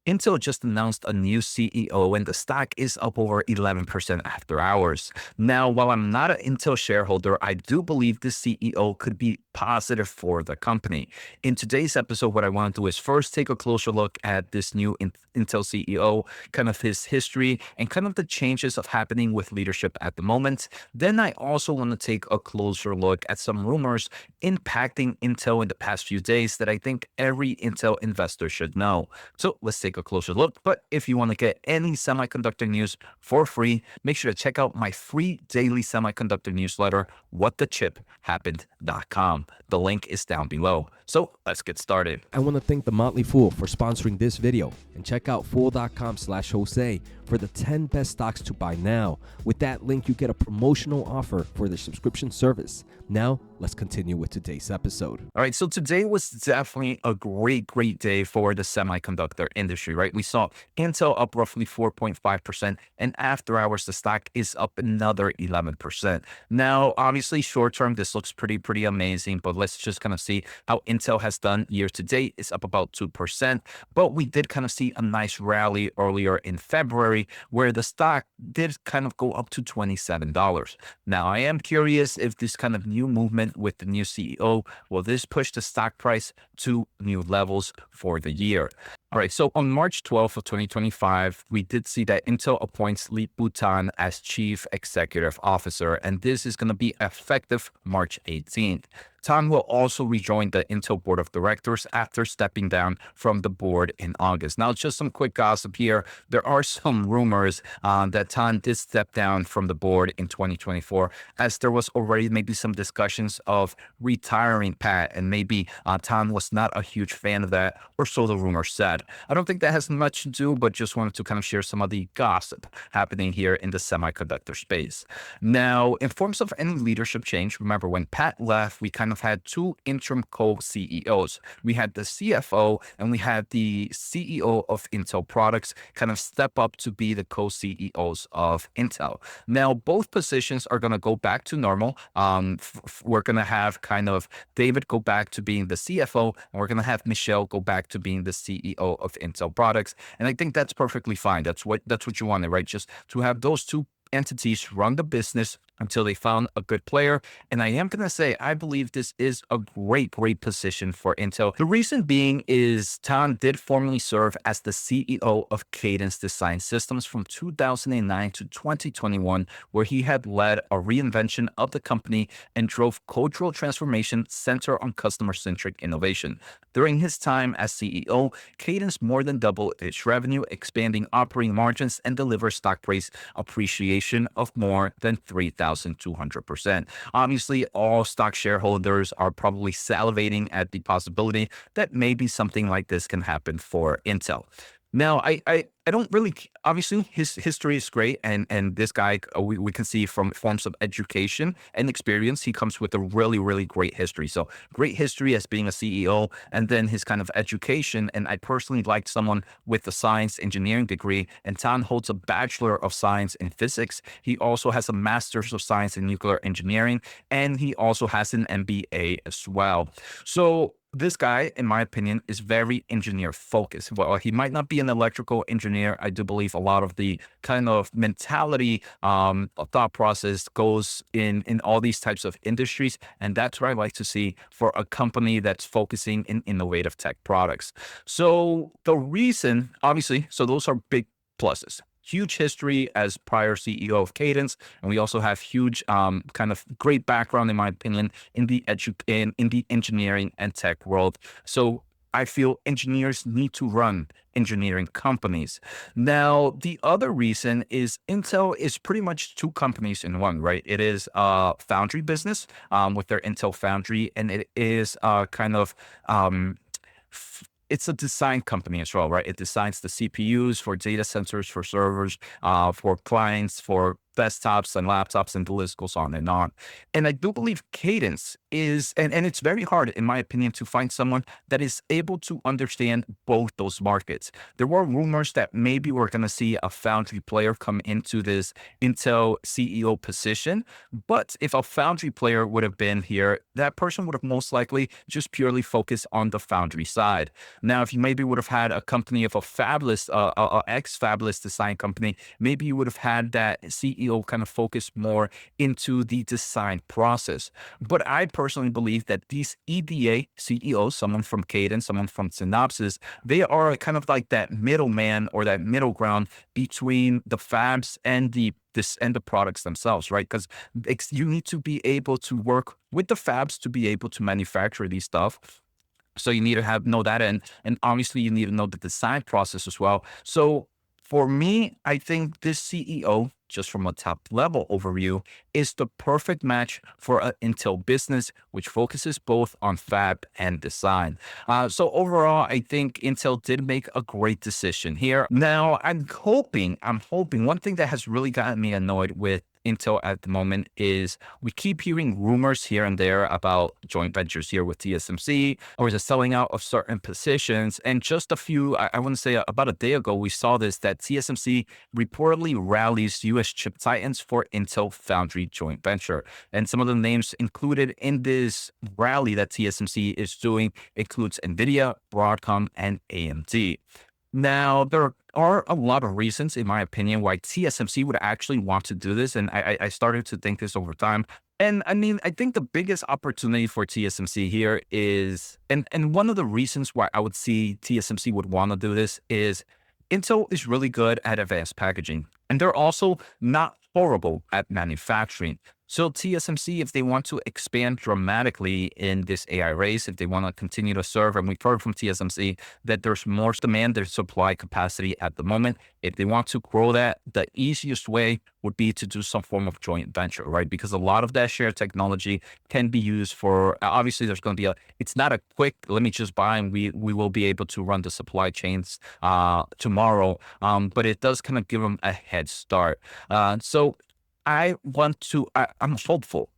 Intel just announced a new CEO and the stock is up over 11% after hours. Now, while I'm not an Intel shareholder, I do believe this CEO could be positive for the company. In today's episode, what I want to do is first take a closer look at this new Intel CEO, kind of his history and kind of the changes of happening with leadership at the moment. Then I also want to take a closer look at some rumors impacting Intel in the past few days that I think every Intel investor should know. So let's take a closer look. But if you want to get any semiconductor news for free, make sure to check out my free daily semiconductor newsletter, whatthechip.happened.com. The link is down below. So let's get started. I want to thank The Motley Fool for sponsoring this video, and check out fool.com/Jose for the 10 best stocks to buy now. With that link, you get a promotional offer for the subscription service. Now, let's continue with today's episode. All right, so today was definitely a great day for the semiconductor industry, right? We saw Intel up roughly 4.5%, and after hours, the stock is up another 11%. Now, obviously, short term, this looks pretty amazing, but let's just kind of see how Intel has done year to date. It's up about 2%, but we did kind of see a nice rally earlier in February where the stock did kind of go up to $27. Now, I am curious if this kind of new movement with the new CEO, will this push the stock price to new levels for the year? All right, so on March 12th of 2025, we did see that Intel appoints Lip-Bu Tan as Chief Executive Officer, and this is going to be effective March 18th. Tan will also rejoin the Intel board of directors after stepping down from the board in August. Now, just some quick gossip here. There are some rumors that Tan did step down from the board in 2024, as there was already maybe some discussions of retiring Pat, and maybe Tan was not a huge fan of that, or so the rumor said. I don't think that has much to do, but just wanted to kind of share some of the gossip happening here in the semiconductor space. Now, in forms of any leadership change, remember when Pat left, we kind of had two interim co-CEOs. We had the CFO and we had the CEO of Intel Products kind of step up to be the co-CEOs of Intel. Now, both positions are going to go back to normal. We're going to have kind of David go back to being the CFO, and we're going to have Michelle go back to being the CEO of Intel Products. And I think that's perfectly fine. That's what you wanted, right? Just to have those two entities run the business until they found a good player. And I am going to say, I believe this is a great position for Intel. The reason being is Tan did formerly serve as the CEO of Cadence Design Systems from 2009 to 2021, where he had led a reinvention of the company and drove cultural transformation centered on customer-centric innovation. During his time as CEO, Cadence more than doubled its revenue, expanding operating margins, and delivered stock price appreciation of more than 3,200%. Obviously, all stock shareholders are probably salivating at the possibility that maybe something like this can happen for Intel. Now, I don't really, obviously his history is great, and this guy, we can see from forms of education and experience, he comes with a really great history. So great history as being a CEO, and then his kind of education. And I personally like someone with a science engineering degree, and Tan holds a Bachelor of Science in Physics. He also has a Master's of Science in Nuclear Engineering, and he also has an MBA as well. So this guy, in my opinion, is very engineer focused. Well, he might not be an electrical engineer. I do believe a lot of the kind of mentality, thought process goes in all these types of industries. And that's what I like to see for a company that's focusing in innovative tech products. So the reason, obviously, so those are big pluses. Huge history as prior CEO of Cadence, and we also have huge kind of great background, in my opinion, in the engineering and tech world. So I feel engineers need to run engineering companies. Now, the other reason is Intel is pretty much two companies in one, right? It is a foundry business with their Intel Foundry, and it is kind of it's a design company as well, right? It designs the CPUs for data centers, for servers, for clients, for desktops and laptops, and the list goes on and on. And I do believe Cadence is, and it's very hard, in my opinion, to find someone that is able to understand both those markets. There were rumors that maybe we're going to see a foundry player come into this Intel CEO position. But if a foundry player would have been here, that person would have most likely just purely focused on the foundry side. Now, if you maybe would have had a company of a fabless, ex-fabless design company, maybe you would have had that CEO kind of focus more into the design process. But I personally believe that these EDA CEOs, someone from Cadence, someone from Synopsys, they are kind of like that middleman or that middle ground between the fabs and the products themselves, right? Because you need to be able to work with the fabs to be able to manufacture these stuff. So you need to know that, and obviously you need to know the design process as well. So for me, I think this CEO, just from a top level overview, is the perfect match for an Intel business, which focuses both on fab and design. So overall, I think Intel did make a great decision here. Now, I'm hoping one thing that has really gotten me annoyed with Intel at the moment is we keep hearing rumors here and there about joint ventures here with TSMC or the selling out of certain positions. And just I want to say about a day ago, we saw this, that TSMC reportedly rallies US chip titans for Intel Foundry joint venture. And some of the names included in this rally that TSMC is doing includes NVIDIA, Broadcom, and AMD. Now, there are a lot of reasons, in my opinion, why TSMC would actually want to do this. And I started to think this over time. And I mean, I think the biggest opportunity for TSMC here is, and one of the reasons why I would see TSMC would want to do this is Intel is really good at advanced packaging, and they're also not horrible at manufacturing. So TSMC, if they want to expand dramatically in this AI race, if they want to continue to serve, and we've heard from TSMC that there's more demand than supply capacity at the moment. If they want to grow that, the easiest way would be to do some form of joint venture, right? Because a lot of that shared technology can be used for, obviously there's going to be it's not a quick, let me just buy and we will be able to run the supply chains tomorrow. But it does kind of give them a head start. So I'm hopeful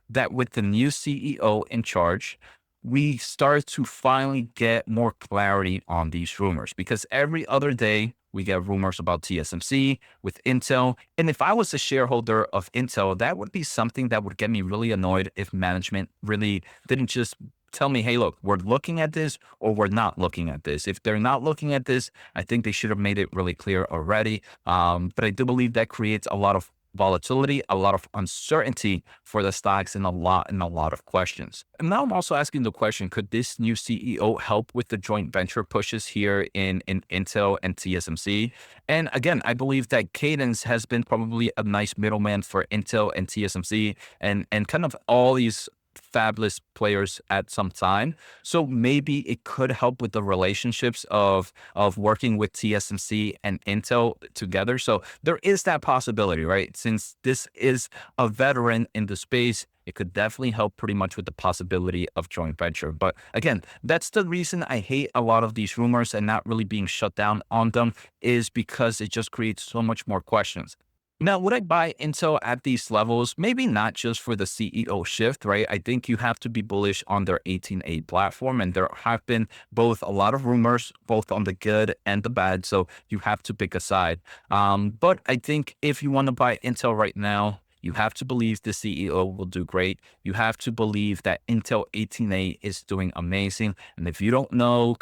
that with the new CEO in charge, we start to finally get more clarity on these rumors, because every other day we get rumors about TSMC with Intel. And if I was a shareholder of Intel, that would be something that would get me really annoyed if management really didn't just tell me, hey, look, we're looking at this or we're not looking at this. If they're not looking at this, I think they should have made it really clear already. But I do believe that creates a lot of volatility, a lot of uncertainty for the stocks, and a lot of questions. And now I'm also asking the question, could this new CEO help with the joint venture pushes here in Intel and TSMC? And again, I believe that Cadence has been probably a nice middleman for Intel and TSMC and kind of all these fabulous players at some time. So maybe it could help with the relationships of working with TSMC and Intel together. So there is that possibility, right? Since this is a veteran in the space, it could definitely help pretty much with the possibility of joint venture. But again, that's the reason I hate a lot of these rumors and not really being shut down on them, is because it just creates so much more questions. Now, would I buy Intel at these levels? Maybe not just for the CEO shift, right? I think you have to be bullish on their 18A platform, and there have been both a lot of rumors, both on the good and the bad, so you have to pick a side. But I think if you want to buy Intel right now, you have to believe the CEO will do great. You have to believe that Intel 18A is doing amazing. And if you don't know,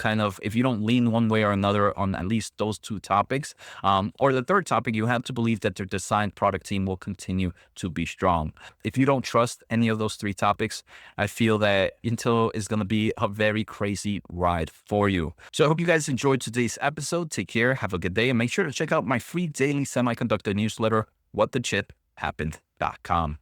if you don't lean one way or another on at least those two topics, or the third topic, you have to believe that their design product team will continue to be strong. If you don't trust any of those three topics, I feel that Intel is going to be a very crazy ride for you. So I hope you guys enjoyed today's episode. Take care, have a good day, and make sure to check out my free daily semiconductor newsletter, whatthechip happened.com.